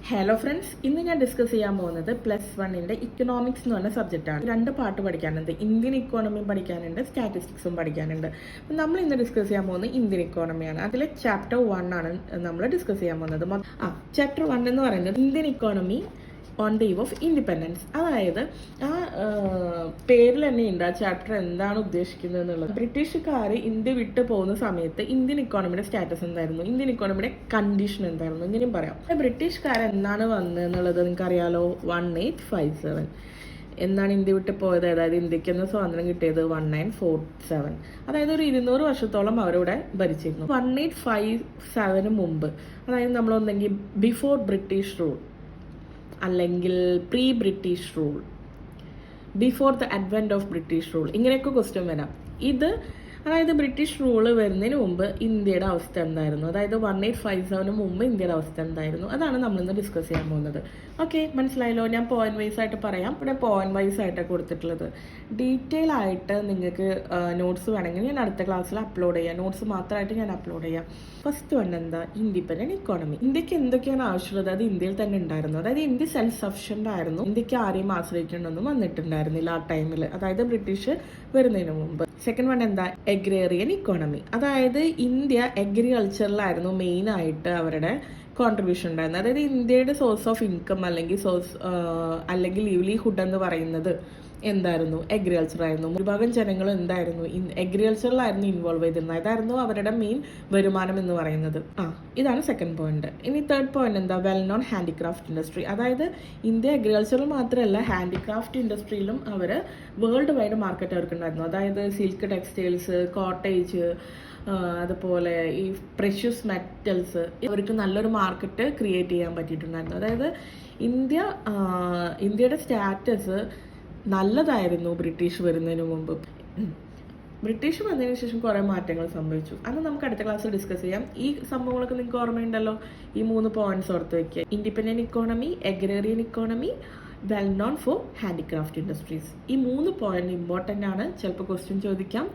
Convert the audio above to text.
Hello friends, ഇന്ന് ഞാൻ discuss ചെയ്യാൻ പോകുന്നത് +1 ഇക്കണോമിക്സ് എന്ന് പറഞ്ഞ സബ്ജക്റ്റാണ്. 2 പാർട്ട് പഠിക്കാനുണ്ട്. ഇന്ത്യൻ ഇക്കോണമിയും പഠിക്കാനുണ്ട്, സ്റ്റാറ്റിസ്റ്റിക്സും പഠിക്കാനുണ്ട്. അപ്പം നമ്മൾ ഇന്ന് ഡിസ്കസ് ചെയ്യാൻ പോകുന്നത് ഇന്ത്യൻ ഇക്കോണമിയാണ്. അതിൽ ചാപ്റ്റർ 1 ആണ് നമ്മൾ ഡിസ്കസ് ചെയ്യാൻ പോകുന്നത്. ചാപ്റ്റർ 1 എന്ന് പറയുന്നത് Indian economy on the eve of independence. അതായത് ആ പേരിൽ തന്നെ ഉണ്ട് ആ ചാപ്റ്റർ എന്താണ് ഉദ്ദേശിക്കുന്നത് എന്നുള്ളത്. ബ്രിട്ടീഷുകാർ ഇന്ത്യ വിട്ടു പോകുന്ന സമയത്ത് ഇന്ത്യൻ ഇക്കോണമിയുടെ സ്റ്റാറ്റസ് എന്തായിരുന്നു, ഇന്ത്യൻ ഇക്കോണമിയുടെ കണ്ടീഷൻ എന്തായിരുന്നു, ഇങ്ങനെയും പറയാം. ബ്രിട്ടീഷുകാർ എന്നാണ് വന്നത് എന്നുള്ളത് നിങ്ങൾക്ക് അറിയാലോ. 1857 എന്നാണ് ഇന്ത്യ വിട്ട് പോയത്. അതായത് ഇന്ത്യക്ക് എന്ന് സ്വാതന്ത്ര്യം കിട്ടിയത് 1947. അതായത് ഒരു 200 വർഷത്തോളം അവരിവിടെ ഭരിച്ചിരുന്നു. 1857 മുമ്പ്, അതായത് നമ്മളൊന്നെങ്കിൽ ബിഫോർ ബ്രിട്ടീഷ് റൂൾ അല്ലെങ്കിൽ pre British rule, before the advent of British rule, ഇങ്ങനെയൊക്കെ ക്വസ്റ്റ്യൻ വരാം. അതായത് ബ്രിട്ടീഷ് റൂള് വരുന്നതിന് മുമ്പ് ഇന്ത്യയുടെ അവസ്ഥ എന്തായിരുന്നു, അതായത് 1857 മുമ്പ് ഇന്ത്യയുടെ അവസ്ഥ എന്തായിരുന്നു, അതാണ് നമ്മളിന്ന് ഡിസ്കസ് ചെയ്യാൻ പോകുന്നത്. ഓക്കെ, മനസ്സിലായല്ലോ. ഞാൻ പോയിന്റ് വൈസ് ആയിട്ട് പറയാം. ഇവിടെ പോയിന്റ് വൈസ് ആയിട്ടാണ് കൊടുത്തിട്ടുള്ളത്. ഡീറ്റെയിൽ ആയിട്ട് നിങ്ങൾക്ക് നോട്ട്സ് വേണമെങ്കിൽ ഞാൻ അടുത്ത ക്ലാസ്സിൽ അപ്ലോഡ് ചെയ്യാം. നോട്ട്സ് മാത്രമായിട്ട് ഞാൻ അപ്ലോഡ് ചെയ്യാം. ഫസ്റ്റ് വൺ എന്താ, ഇൻഡിപെൻഡന്റ് ഇക്കോണമി. ഇന്ത്യക്ക് എന്തൊക്കെയാണ് ആവശ്യമുള്ളത് അത് ഇന്ത്യയിൽ തന്നെ ഉണ്ടായിരുന്നു. അതായത് ഇന്ത്യ സെൽഫ് സഫിഷ്യന്റ് ആയിരുന്നു. ഇന്ത്യക്ക് ആരെയും ആശ്രയിക്കേണ്ടൊന്നും വന്നിട്ടുണ്ടായിരുന്നില്ല ആ ടൈമിൽ, അതായത് ബ്രിട്ടീഷ് വരുന്നതിന് മുമ്പ്. സെക്കൻഡ് വൺ എന്താ, എഗ്രേറിയൻ ഇക്കോണമി. അതായത് ഇന്ത്യ അഗ്രികൾച്ചറിലായിരുന്നു മെയിൻ ആയിട്ട് അവരുടെ കോൺട്രിബ്യൂഷൻ ഉണ്ടായിരുന്നത്. അതായത് ഇന്ത്യയുടെ സോഴ്സ് ഓഫ് ഇൻകം അല്ലെങ്കിൽ ലിവ്ലിഹുഡ് എന്ന് പറയുന്നത് എന്തായിരുന്നു, അഗ്രികൾച്ചർ ആയിരുന്നു. ഭൂരിഭാഗം ജനങ്ങൾ എന്തായിരുന്നു, അഗ്രികൾച്ചറിലായിരുന്നു ഇൻവോൾവ് ചെയ്തിരുന്നത്. അതായിരുന്നു അവരുടെ മെയിൻ വരുമാനം എന്ന് പറയുന്നത്. ഇതാണ് സെക്കൻഡ് പോയിന്റ്. ഇനി തേർഡ് പോയിന്റ് എന്താ, വെൽ നോൺ ഹാൻഡിക്രാഫ്റ്റ് ഇൻഡസ്ട്രി. അതായത് ഇന്ത്യ അഗ്രികൾച്ചറിൽ മാത്രമല്ല ഹാൻഡിക്രാഫ്റ്റ് ഇൻഡസ്ട്രിയിലും അവർ വേൾഡ് വൈഡ് മാർക്കറ്റ് അവർക്കുണ്ടായിരുന്നു. അതായത് സിൽക്ക് ടെക്സ്റ്റൈൽസ്, കോട്ടേജ്, അതുപോലെ ഈ പ്രഷ്യസ് മെറ്റൽസ്, ഇവർക്ക് നല്ലൊരു മാർക്കറ്റ് ക്രിയേറ്റ് ചെയ്യാൻ പറ്റിയിട്ടുണ്ടായിരുന്നു. അതായത് ഇന്ത്യയുടെ സ്റ്റാറ്റസ് നല്ലതായിരുന്നു ബ്രിട്ടീഷ് വരുന്നതിന് മുമ്പ്. ബ്രിട്ടീഷ് വന്നതിന് ശേഷം കുറേ മാറ്റങ്ങൾ സംഭവിച്ചു. അത് നമുക്ക് അടുത്ത ക്ലാസ്സിൽ ഡിസ്കസ് ചെയ്യാം. ഈ സംഭവങ്ങളൊക്കെ നിങ്ങൾക്ക് ഓർമ്മയുണ്ടല്ലോ. ഈ 3 പോയിന്റ്സ് ഓർത്ത് വയ്ക്കുക. Independent economy, agrarian economy, well known for handicraft industries. ഈ 3 പോയിന്റ് ഇമ്പോർട്ടൻ്റ് ആണ്. ചിലപ്പോൾ ക്വസ്റ്റ്യൻ ചോദിക്കാം.